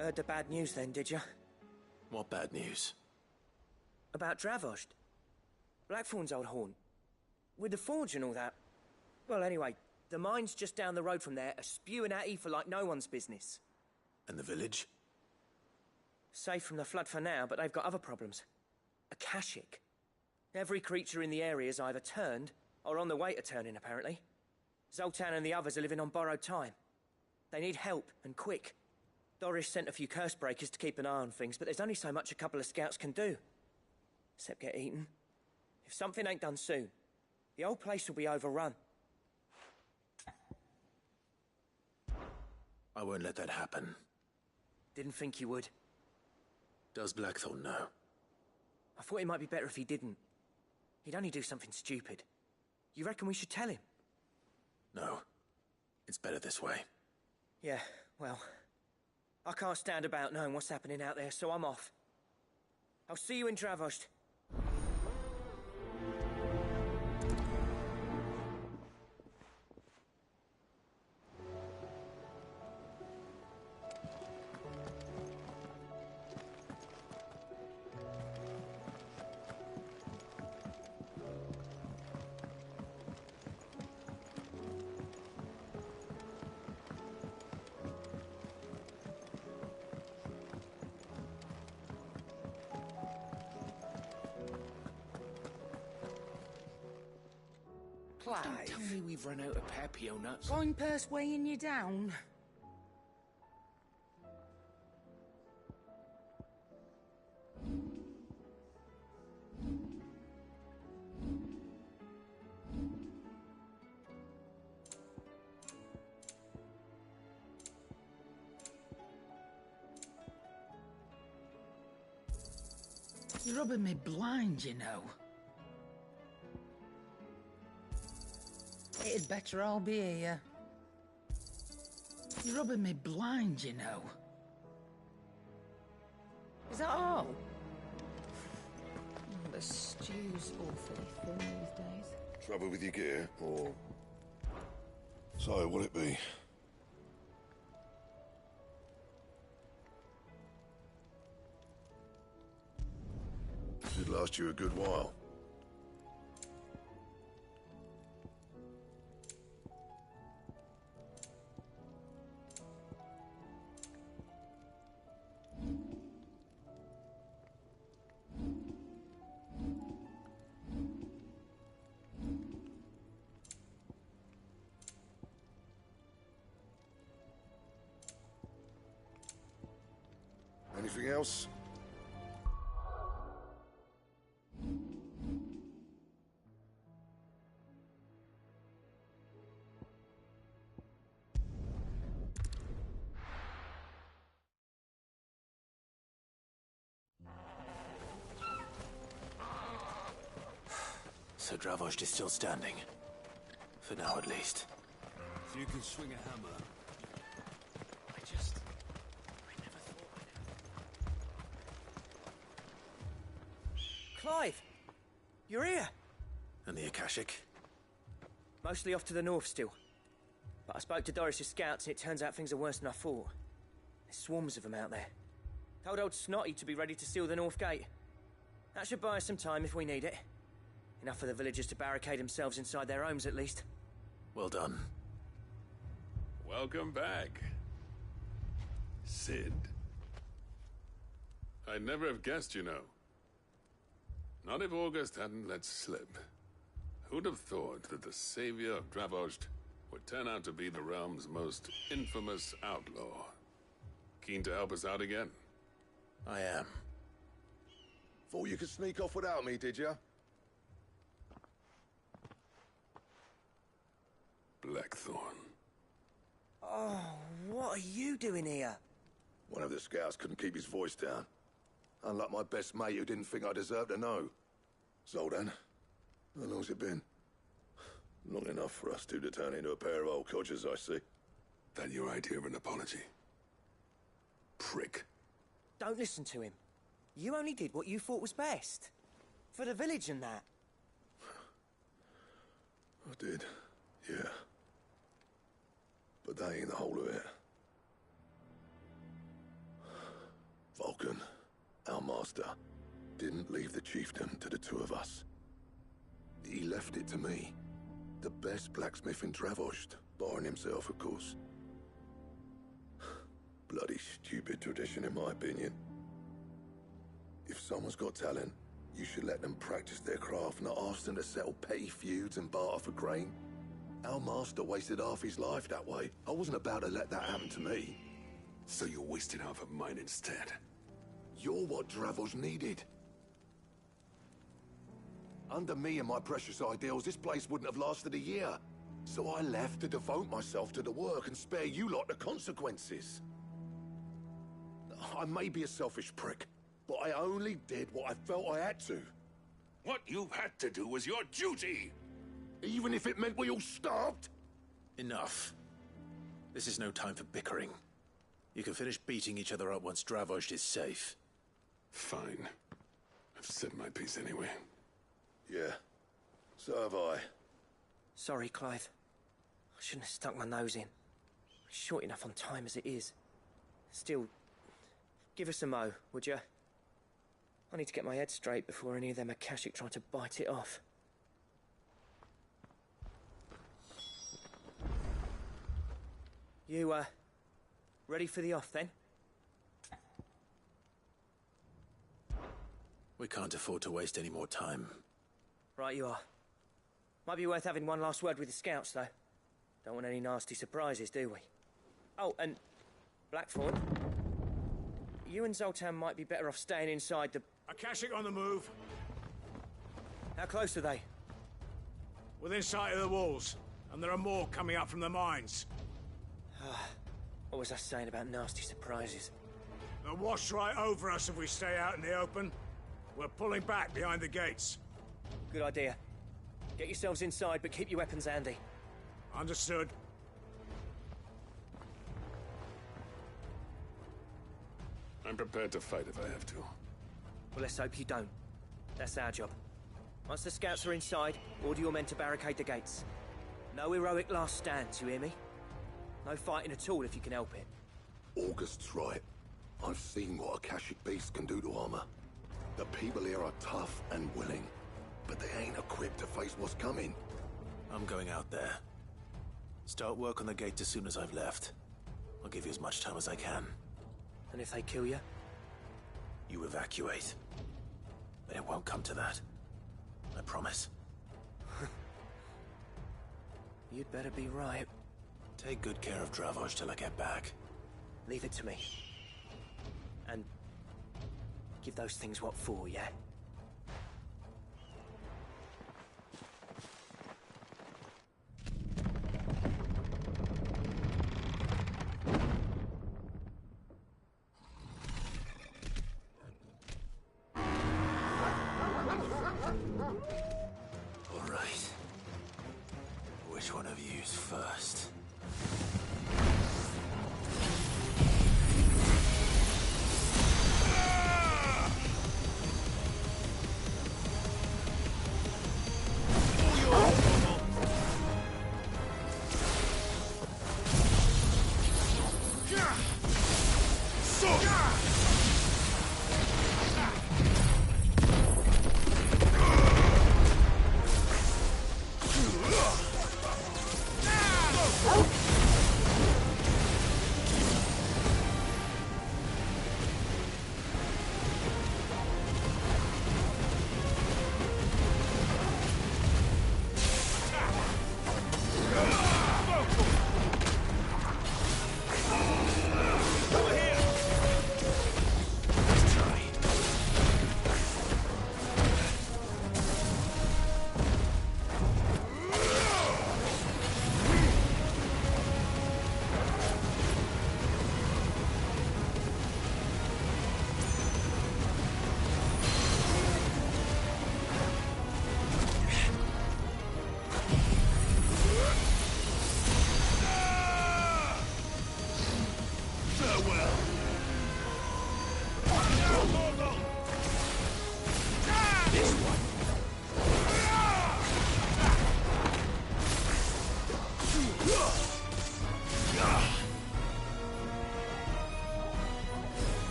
Heard the bad news then, did you? What bad news? About Dravost. Blackthorn's old haunt. With the forge and all that. Well, anyway, the mines just down the road from there are spewing at Aoife like no one's business. And the village? Safe from the flood for now, but they've got other problems. Akashic. Every creature in the area's either turned, or on the way to turning, apparently. Zoltan and the others are living on borrowed time. They need help, and quick. Doris sent a few curse breakers to keep an eye on things, but there's only so much a couple of scouts can do. Except get eaten. If something ain't done soon, the whole place will be overrun. I won't let that happen. Didn't think you would. Does Blackthorn know? I thought it might be better if he didn't. He'd only do something stupid. You reckon we should tell him? No. It's better this way. Yeah, well... I can't stand about knowing what's happening out there, so I'm off. I'll see you in Dravost. Don't tell me we've run out of Papio nuts. Coin purse weighing you down. You're rubbing me blind, you know. It'd better all be here. You're rubbing me blind, you know. Is that all? The stew's awfully thin these days. Trouble with your gear, or... So, what'll it be? Should last you a good while. Anything else? So Dravost is still standing. For now, at least. If you can swing a hammer. I never thought I'd... Clive! You're here! And the Akashic? Mostly off to the north still. But I spoke to Doris's scouts and it turns out things are worse than I thought. There's swarms of them out there. Told old Snotty to be ready to seal the north gate. That should buy us some time if we need it. Enough for the villagers to barricade themselves inside their homes at least. Well done. Welcome back, Sid. I'd never have guessed, you know. Not if August hadn't let slip. Who'd have thought that the savior of Dravost would turn out to be the realm's most infamous outlaw? Keen to help us out again? I am. Thought you could sneak off without me, did you? Blackthorn. Oh, what are you doing here? One of the scouts couldn't keep his voice down. Unlike my best mate who didn't think I deserved to know. Zoltan, how long's it been? Long enough for us two to turn into a pair of old codgers, I see. That your idea of an apology? Prick. Don't listen to him. You only did what you thought was best. For the village and that. I did, yeah. But that ain't the whole of it. Vulcan, our master, didn't leave the chiefdom to the two of us. He left it to me, the best blacksmith in Dravost, barring himself, of course. Bloody stupid tradition, in my opinion. If someone's got talent, you should let them practice their craft, not ask them to settle petty feuds and barter for grain. Our master wasted half his life that way. I wasn't about to let that happen to me. So you wasted half of mine instead. You're what Dravost needed. Under me and my precious ideals, this place wouldn't have lasted a year. So I left to devote myself to the work and spare you lot the consequences. I may be a selfish prick, but I only did what I felt I had to. What you had to do was your duty! Even if it meant we all starved? Enough. This is no time for bickering. You can finish beating each other up once Dravost is safe. Fine. I've said my piece anyway. Yeah, so have I. Sorry, Clive. I shouldn't have stuck my nose in. Short enough on time as it is. Still, give us a mo, would you? I need to get my head straight before any of them Akashic try to bite it off. You, ready for the off, then? We can't afford to waste any more time. Right you are. Might be worth having one last word with the scouts, though. Don't want any nasty surprises, do we? Oh, and Blackthorn, you and Zoltan might be better off staying inside the... Akashic on the move. How close are they? Within sight of the walls. And there are more coming up from the mines. What was I saying about nasty surprises? They'll wash right over us if we stay out in the open. We're pulling back behind the gates. Good idea. Get yourselves inside, but keep your weapons handy. Understood. I'm prepared to fight if I have to. Well, let's hope you don't. That's our job. Once the scouts are inside, order your men to barricade the gates. No heroic last stands, you hear me? No fighting at all if you can help it. August's right. I've seen what Akashic beasts can do to armor. The people here are tough and willing, but they ain't equipped to face what's coming. I'm going out there. Start work on the gate as soon as I've left. I'll give you as much time as I can. And if they kill you? You evacuate. But it won't come to that. I promise. You'd better be right. Take good care of Dravost till I get back. Leave it to me. And give those things what for, yeah? All right. Which one of you's first?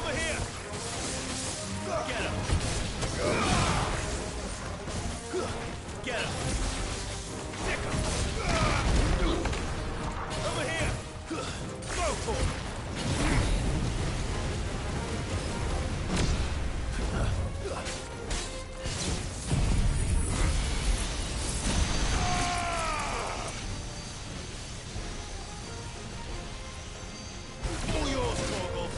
Over here! Get him! Get him! Nick him! Over here! Go for it! All yours, Torgal!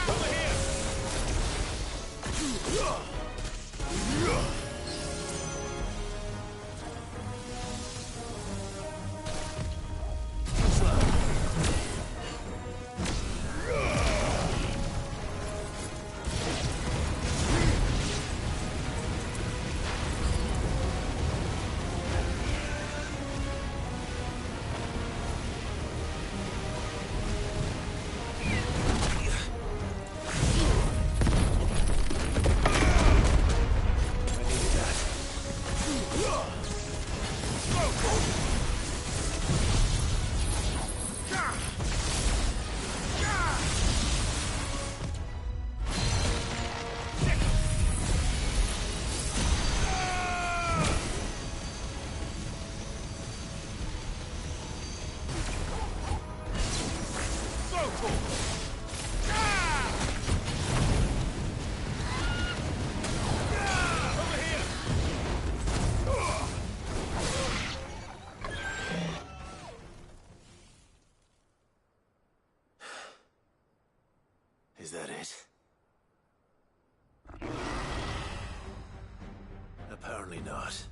Over here! Is that it? Apparently not.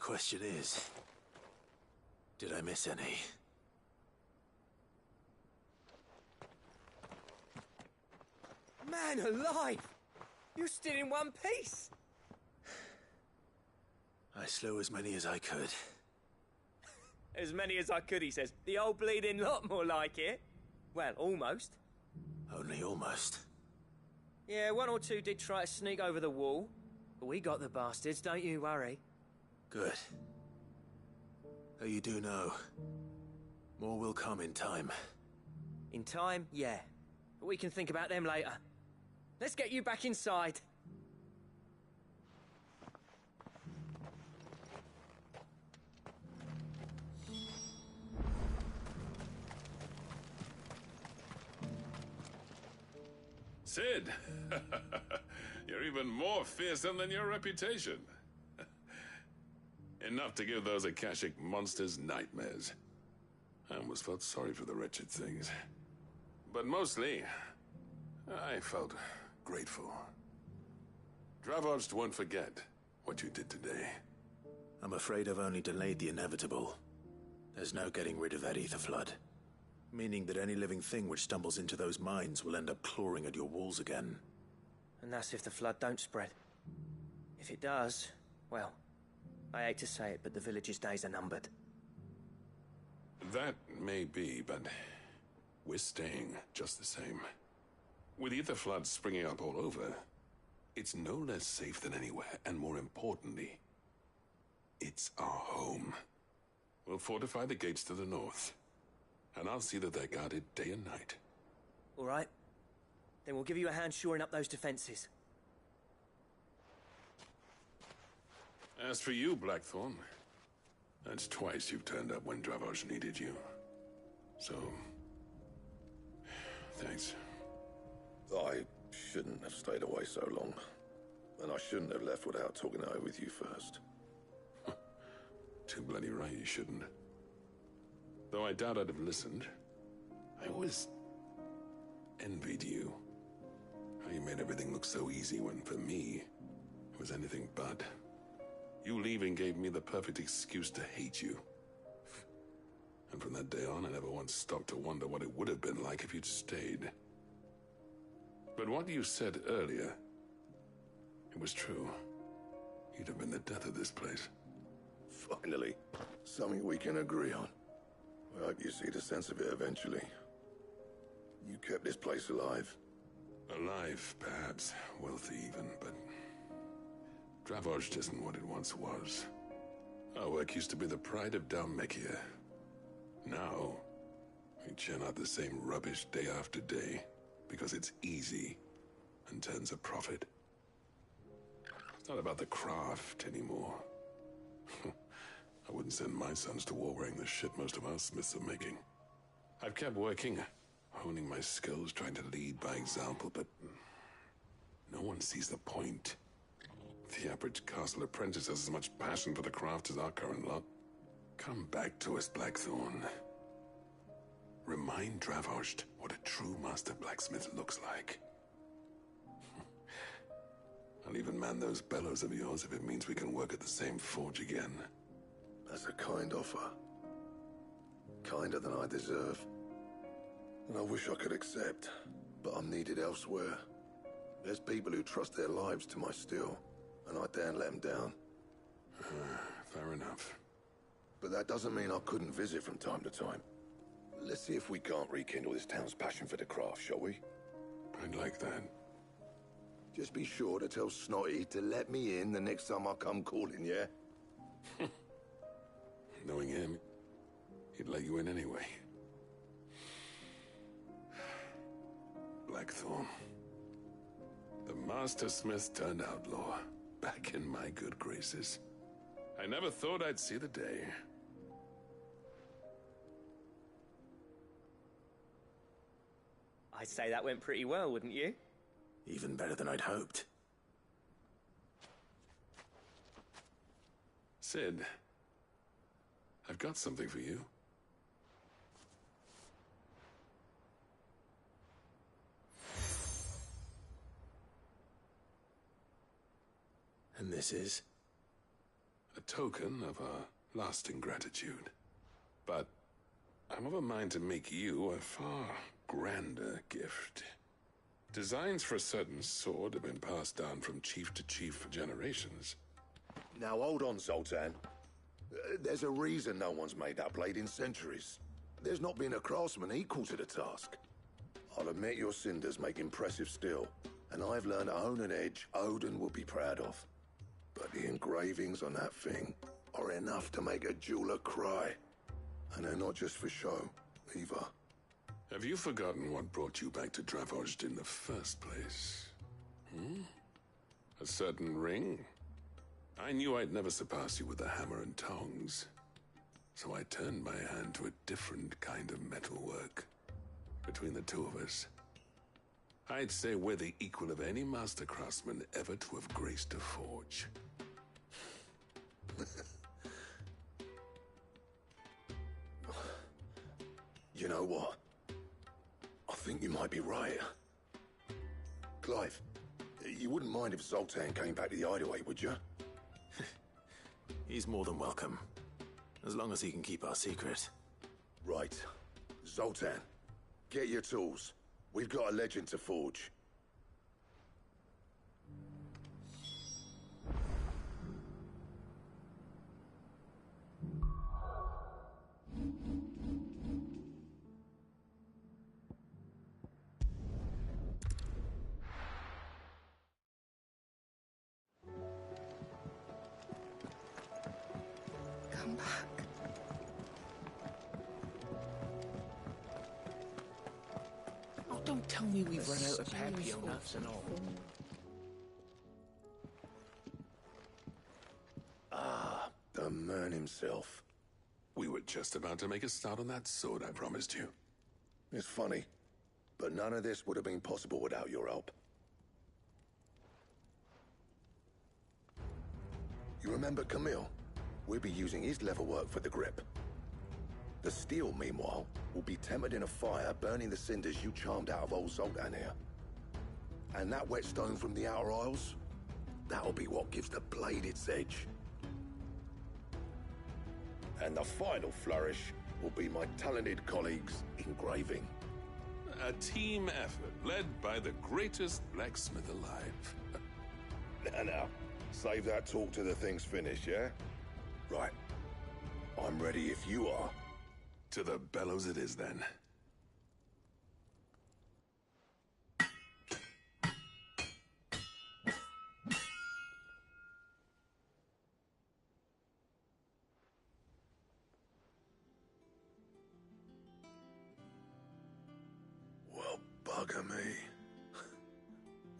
question is, did I miss any? Man alive! You're still in one piece! I slew as many as I could. As many as I could, he says. The old bleeding lot, more like it. Well, almost. Only almost. Yeah, one or two did try to sneak over the wall. But we got the bastards, don't you worry. Good. Though you do know, more will come in time. In time, yeah. But we can think about them later. Let's get you back inside. Sid! You're even more fearsome than your reputation. Enough to give those Akashic monsters nightmares. I almost felt sorry for the wretched things. But mostly, I felt grateful. Dravoged won't forget what you did today. I'm afraid I've only delayed the inevitable. There's no getting rid of that ether flood. Meaning that any living thing which stumbles into those mines will end up clawing at your walls again. And that's if the flood don't spread. If it does, well, I hate to say it, but the village's days are numbered. That may be, but we're staying just the same. With ether floods springing up all over, it's no less safe than anywhere, and more importantly, it's our home. We'll fortify the gates to the north, and I'll see that they're guarded day and night. All right. Then we'll give you a hand shoring up those defenses. As for you, Blackthorn, that's twice you've turned up when Dravos needed you. So, thanks. I shouldn't have stayed away so long. And I shouldn't have left without talking it over with you first. Too bloody right you shouldn't. Though I doubt I'd have listened. I always envied you. How you made everything look so easy when, for me, it was anything but. You leaving gave me the perfect excuse to hate you. And from that day on, I never once stopped to wonder what it would have been like if you'd stayed. But what you said earlier, it was true. You'd have been the death of this place. Finally, something we can agree on. I hope you see the sense of it eventually. You kept this place alive. Alive, perhaps. Wealthy even, but Dravoged isn't what it once was. Our work used to be the pride of Dalmekia. Now, we churn out the same rubbish day after day because it's easy and turns a profit. It's not about the craft anymore. I wouldn't send my sons to war wearing the shit most of our smiths are making. I've kept working, honing my skills, trying to lead by example, but no one sees the point. The average castle apprentice has as much passion for the craft as our current lot. Come back to us, Blackthorn. Remind Dravoged what a true master blacksmith looks like. I'll even man those bellows of yours if it means we can work at the same forge again. That's a kind offer. Kinder than I deserve. And I wish I could accept, but I'm needed elsewhere. There's people who trust their lives to my steel, and I daren't let them down. Fair enough. But that doesn't mean I couldn't visit from time to time. Let's see if we can't rekindle this town's passion for the craft, shall we? I'd like that. Just be sure to tell Snotty to let me in the next time I come calling, yeah? Knowing him, he'd let you in anyway. Blackthorn. The Master Smith turned outlaw, back in my good graces. I never thought I'd see the day. I'd say that went pretty well, wouldn't you? Even better than I'd hoped. Sid, I've got something for you. And this is? a token of our lasting gratitude. But I'm of a mind to make you a far grander gift. Designs for a certain sword have been passed down from chief to chief for generations. Now hold on, Zoltan. There's a reason no one's made that blade in centuries. There's not been a craftsman equal to the task. I'll admit your cinders make impressive steel, and I've learned to own an edge Odin will be proud of. But the engravings on that thing are enough to make a jeweler cry. And they're not just for show, either. Have you forgotten what brought you back to Dravozd in the first place? A certain ring? I knew I'd never surpass you with a hammer and tongs. So I turned my hand to a different kind of metalwork. Between the two of us, I'd say we're the equal of any master craftsman ever to have graced a forge. You know what? I think you might be right. Clive, you wouldn't mind if Zoltan came back to the hideaway, would you? He's more than welcome. As long as he can keep our secret. Right. Zoltan, get your tools. We've got a legend to forge. Come back. Oh, don't tell me we've run out of Papio nuts and all. The man himself. We were just about to make a start on that sword I promised you. It's funny, but none of this would have been possible without your help. You remember Camille? We'll be using his leather work for the grip. The steel, meanwhile, will be tempered in a fire, burning the cinders you charmed out of old Zoltan here. And that whetstone from the Outer Isles, that'll be what gives the blade its edge. And the final flourish will be my talented colleagues' engraving. A team effort led by the greatest blacksmith alive. Now, save that talk till the thing's finished, yeah? Right. I'm ready if you are. To the bellows it is then. Well, bugger me.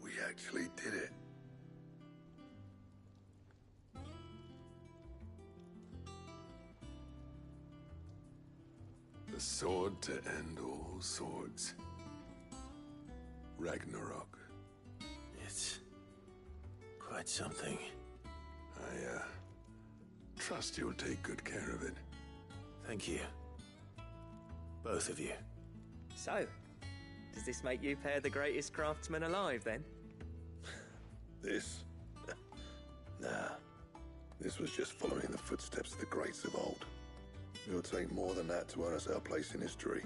We actually did it. The sword to end all swords. Ragnarok. It's quite something. I, trust you'll take good care of it. Thank you. Both of you. So, does this make you pair the greatest craftsmen alive, then? This? Nah. This was just following the footsteps of the greats of old. It'll take more than that to earn us our place in history.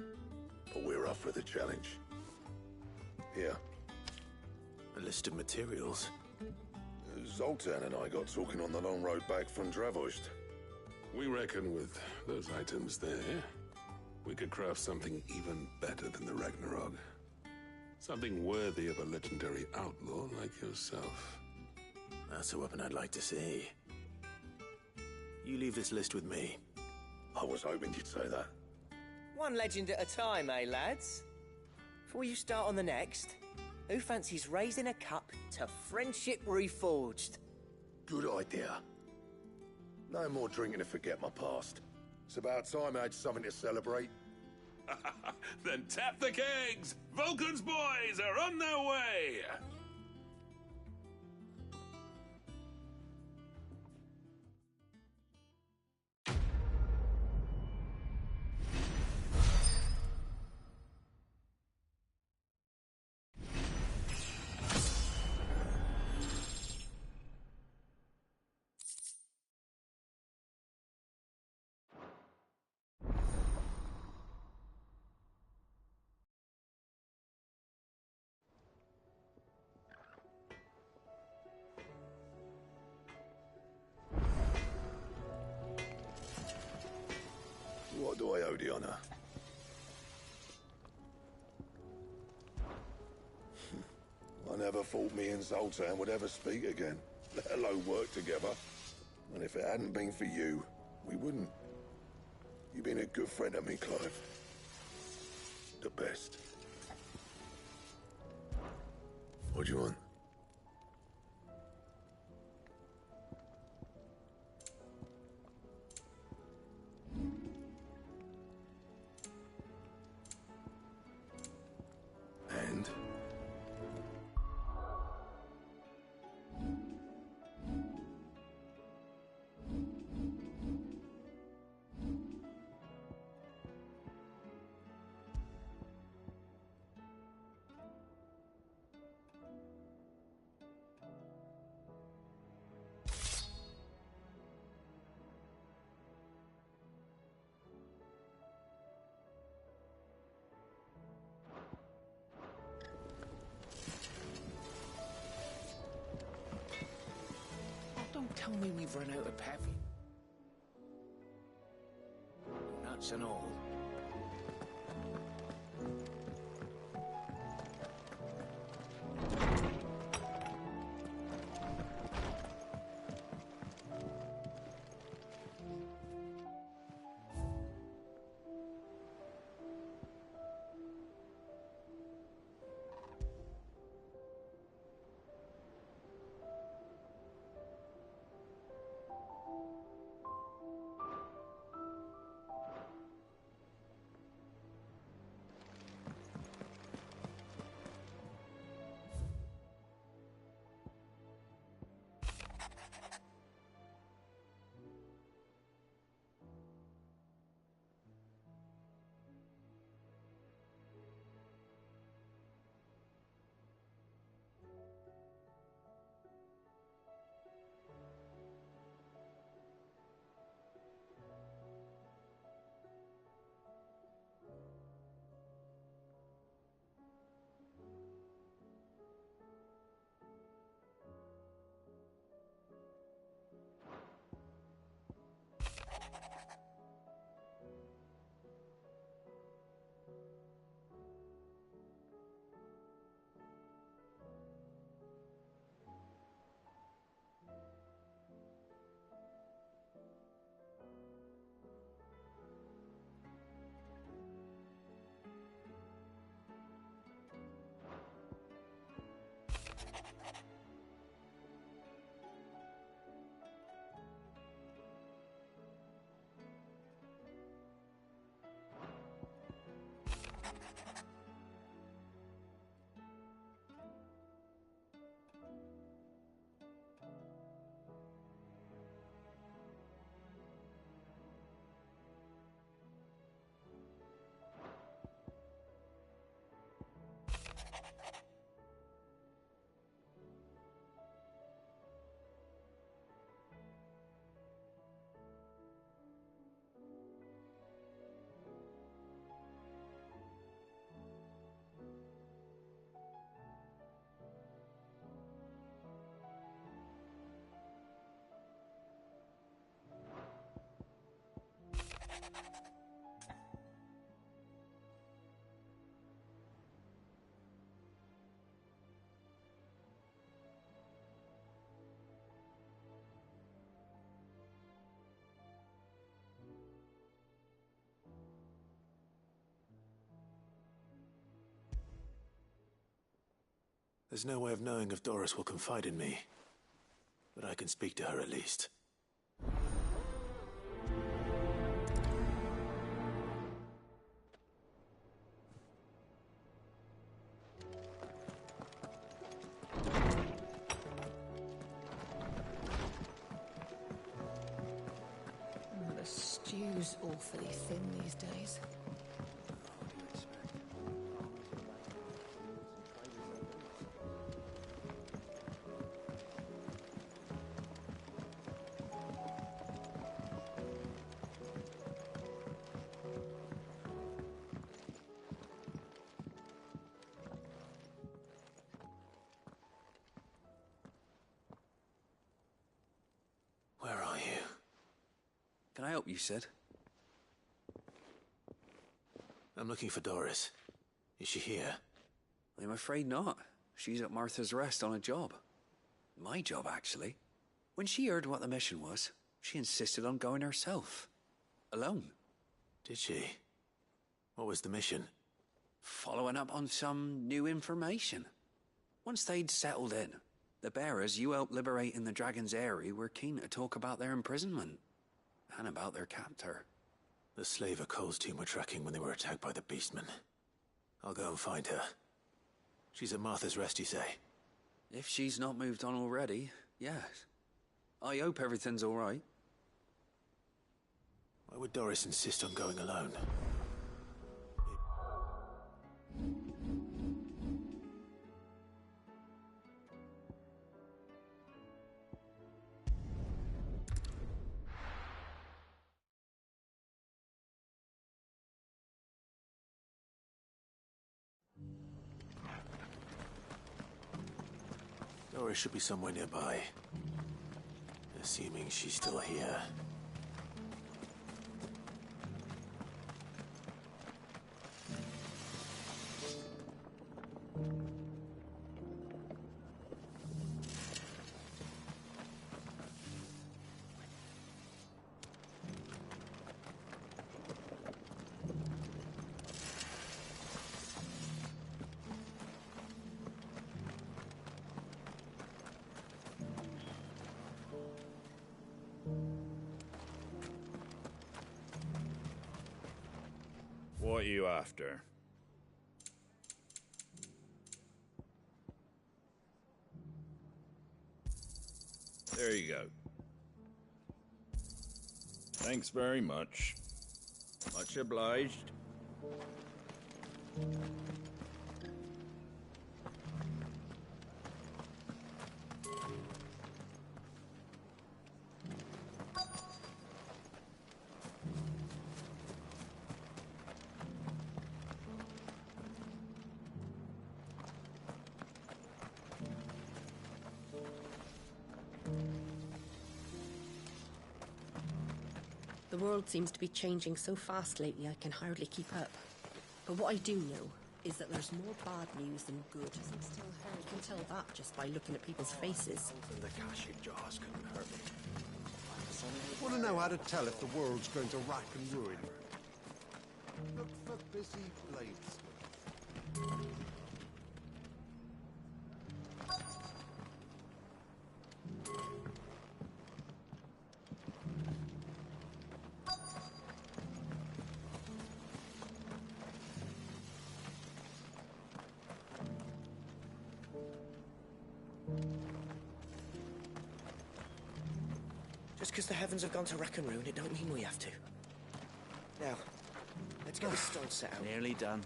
But we're up for the challenge. Here. A list of materials. Zoltan and I got talking on the long road back from Dravozd. We reckon with those items there, we could craft something even better than the Ragnarok. Something worthy of a legendary outlaw like yourself. That's a weapon I'd like to see. You leave this list with me. I was hoping you'd say that. One legend at a time, eh, lads? Before you start on the next, who fancies raising a cup to Friendship Reforged? Good idea. No more drinking to forget my past. It's about time I had something to celebrate. Then tap the kegs! Vulcan's boys are on their way! the honor. I never thought me and Zoltan would ever speak again, let alone work together. And if it hadn't been for you, we wouldn't. You've been a good friend to me, Clive. The best. What do you want? And? Don't tell me we've run out of pepper. Nuts and all. There's no way of knowing if Doris will confide in me, but I can speak to her at least. Oh, the stew's awfully thin these days. Where are you? Can I help you, Sid? I'm looking for Doris. Is she here? I'm afraid not. She's at Martha's Rest on a job. My job, actually. When she heard what the mission was, she insisted on going herself. Alone. Did she? What was the mission? Following up on some new information. Once they'd settled in, the bearers you helped liberate in the Dragon's Eyrie were keen to talk about their imprisonment. And about their captor. The slaver Cole's team were tracking when they were attacked by the Beastmen. I'll go and find her. She's at Martha's Rest, you say? If she's not moved on already, yes. I hope everything's all right. Why would Doris insist on going alone? Doris should be somewhere nearby. Assuming she's still here. What are you after? There you go. Thanks very much. Much obliged. The world seems to be changing so fast lately I can hardly keep up. But what I do know is that there's more bad news than good. You can tell that just by looking at people's faces. And the cashing jars couldn't hurt me. Want to know how to tell if the world's going to rack and ruin? Look for busy blades. Just because the heavens have gone to rack and ruin, it don't mean we have to. Now, let's get this stone set out. Nearly done.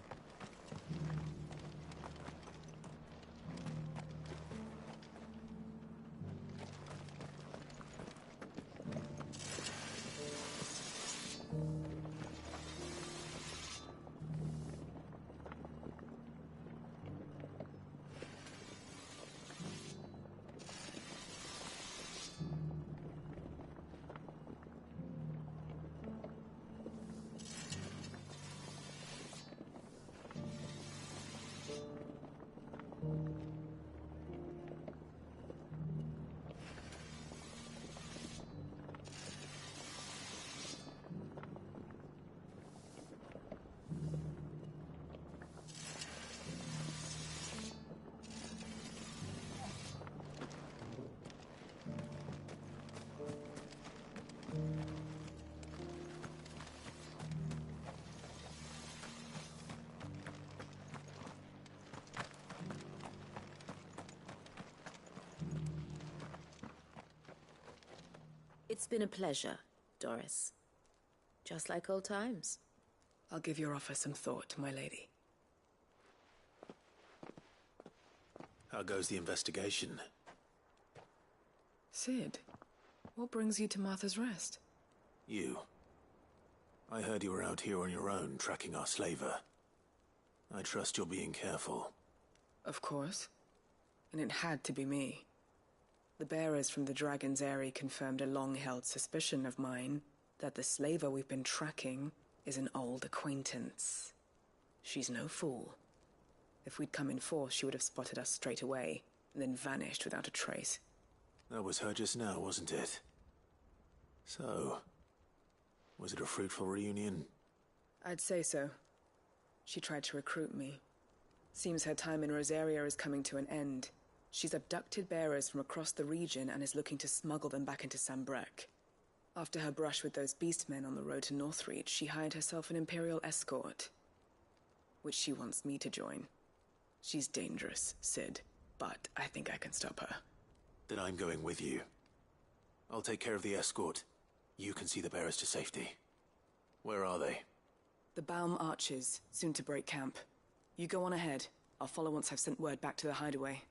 It's been a pleasure, Doris. Just like old times. I'll give your offer some thought, my lady. How goes the investigation? Sid, what brings you to Martha's Rest? You. I heard you were out here on your own, tracking our slaver. I trust you're being careful. Of course. And it had to be me. The bearers from the Dragon's Eyrie confirmed a long-held suspicion of mine that the slaver we've been tracking is an old acquaintance. She's no fool. If we'd come in force, she would have spotted us straight away, and then vanished without a trace. That was her just now, wasn't it? So, was it a fruitful reunion? I'd say so. She tried to recruit me. Seems her time in Rosaria is coming to an end. She's abducted bearers from across the region and is looking to smuggle them back into Sambrek. After her brush with those beastmen on the road to Northreach, she hired herself an Imperial escort, which she wants me to join. She's dangerous, Sid, but I think I can stop her. Then I'm going with you. I'll take care of the escort. You can see the bearers to safety. Where are they? The Baum Archers, soon to break camp. You go on ahead. I'll follow once I've sent word back to the hideaway.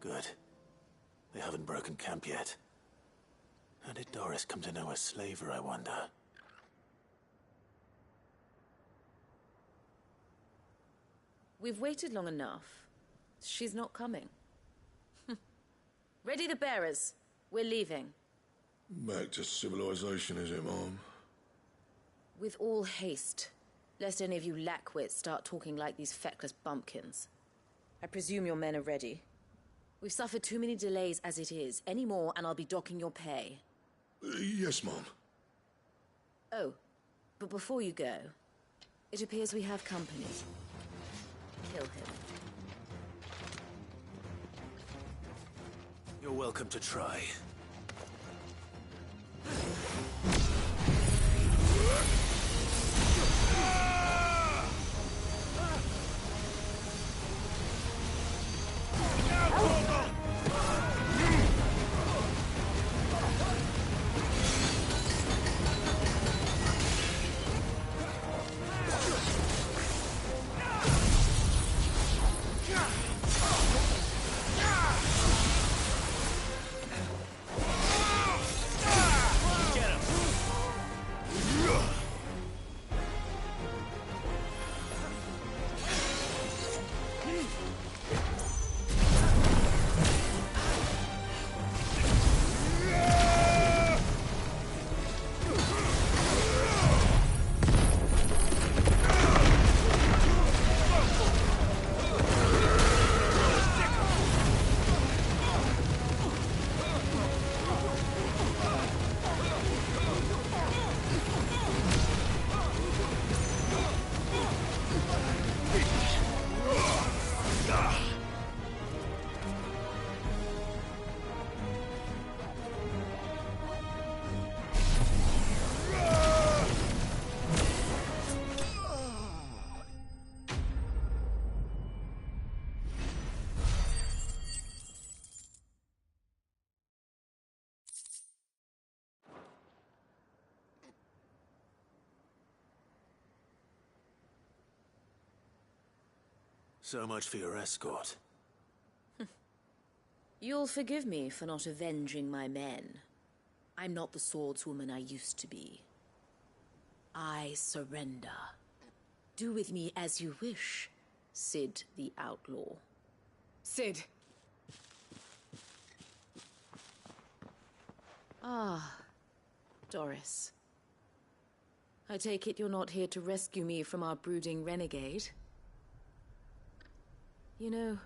Good. They haven't broken camp yet. How did Doris come to know a slaver, I wonder? We've waited long enough. She's not coming. Ready the bearers. We're leaving. Back to civilization, is it, Mom? With all haste, lest any of you lackwits start talking like these feckless bumpkins. I presume your men are ready. We've suffered too many delays as it is. Any more and I'll be docking your pay. Yes, Mom. Oh, but before you go, it appears we have company. Kill him. You're welcome to try. Get him! So much for your escort. You'll forgive me for not avenging my men. I'm not the swordswoman I used to be. I surrender. Do with me as you wish, Cid the Outlaw. Cid! Ah, Doris. I take it you're not here to rescue me from our brooding renegade? You know,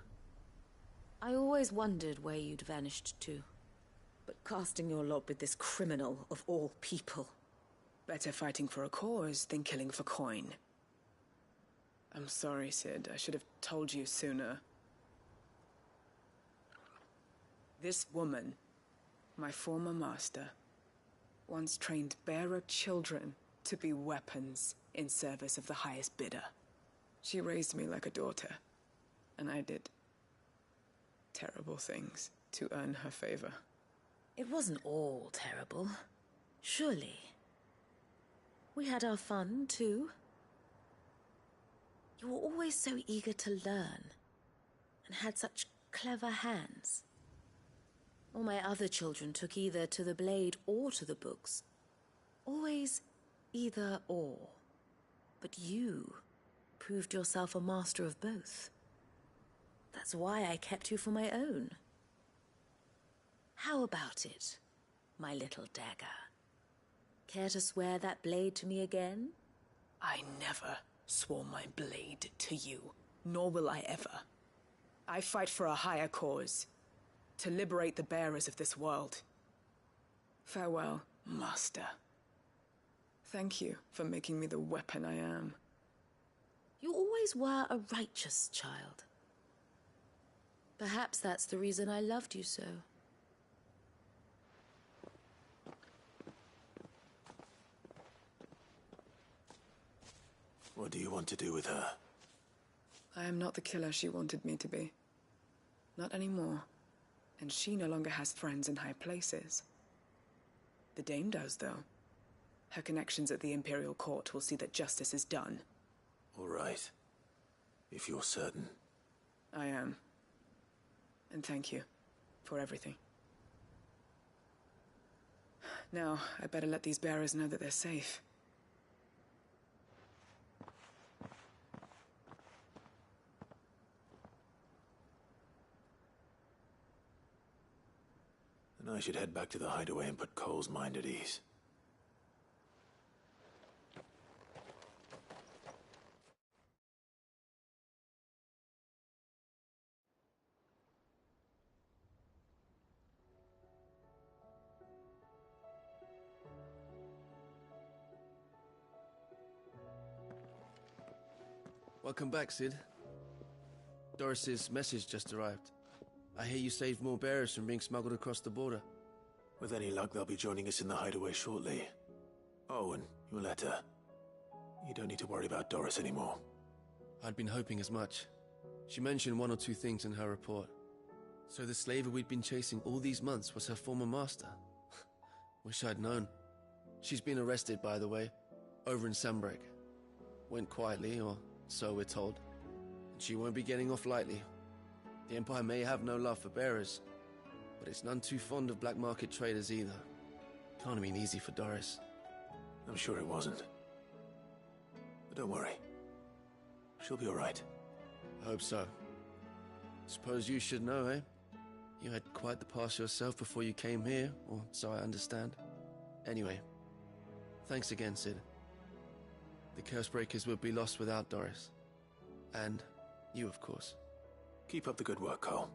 I always wondered where you'd vanished to. But casting your lot with this criminal of all people... Better fighting for a cause than killing for coin. I'm sorry, Cid. I should have told you sooner. This woman, my former master, once trained bearer children to be weapons in service of the highest bidder. She raised me like a daughter, and I did terrible things to earn her favor. It wasn't all terrible, surely. We had our fun, too. You were always so eager to learn, and had such clever hands. All my other children took either to the blade or to the books. Always either or. But you proved yourself a master of both. That's why I kept you for my own. How about it, my little dagger? Care to swear that blade to me again? I never swore my blade to you, nor will I ever. I fight for a higher cause, to liberate the bearers of this world. Farewell, Master. Thank you for making me the weapon I am. You always were a righteous child. Perhaps that's the reason I loved you so. What do you want to do with her? I am not the killer she wanted me to be. Not anymore. And she no longer has friends in high places. The Dame does, though. Her connections at the Imperial Court will see that justice is done. All right. If you're certain. I am. And thank you for everything. Now, I better let these bearers know that they're safe. And I should head back to the hideaway and put Cole's mind at ease. Welcome back, Cid. Doris's message just arrived. I hear you saved more bearers from being smuggled across the border. With any luck, they'll be joining us in the hideaway shortly. Oh, and your letter. You don't need to worry about Doris anymore. I'd been hoping as much. She mentioned one or two things in her report. So the slaver we'd been chasing all these months was her former master. Wish I'd known. She's been arrested, by the way, over in Sambrek. Went quietly, or so we're told. And she won't be getting off lightly. The Empire may have no love for bearers, but it's none too fond of black market traders either. Can't have been easy for Doris. I'm sure it wasn't. But don't worry. She'll be all right. I hope so. Suppose you should know, eh? You had quite the past yourself before you came here, or so I understand. Anyway, thanks again, Cid. The Cursebreakers would be lost without Doris. And you, of course. Keep up the good work, Cole.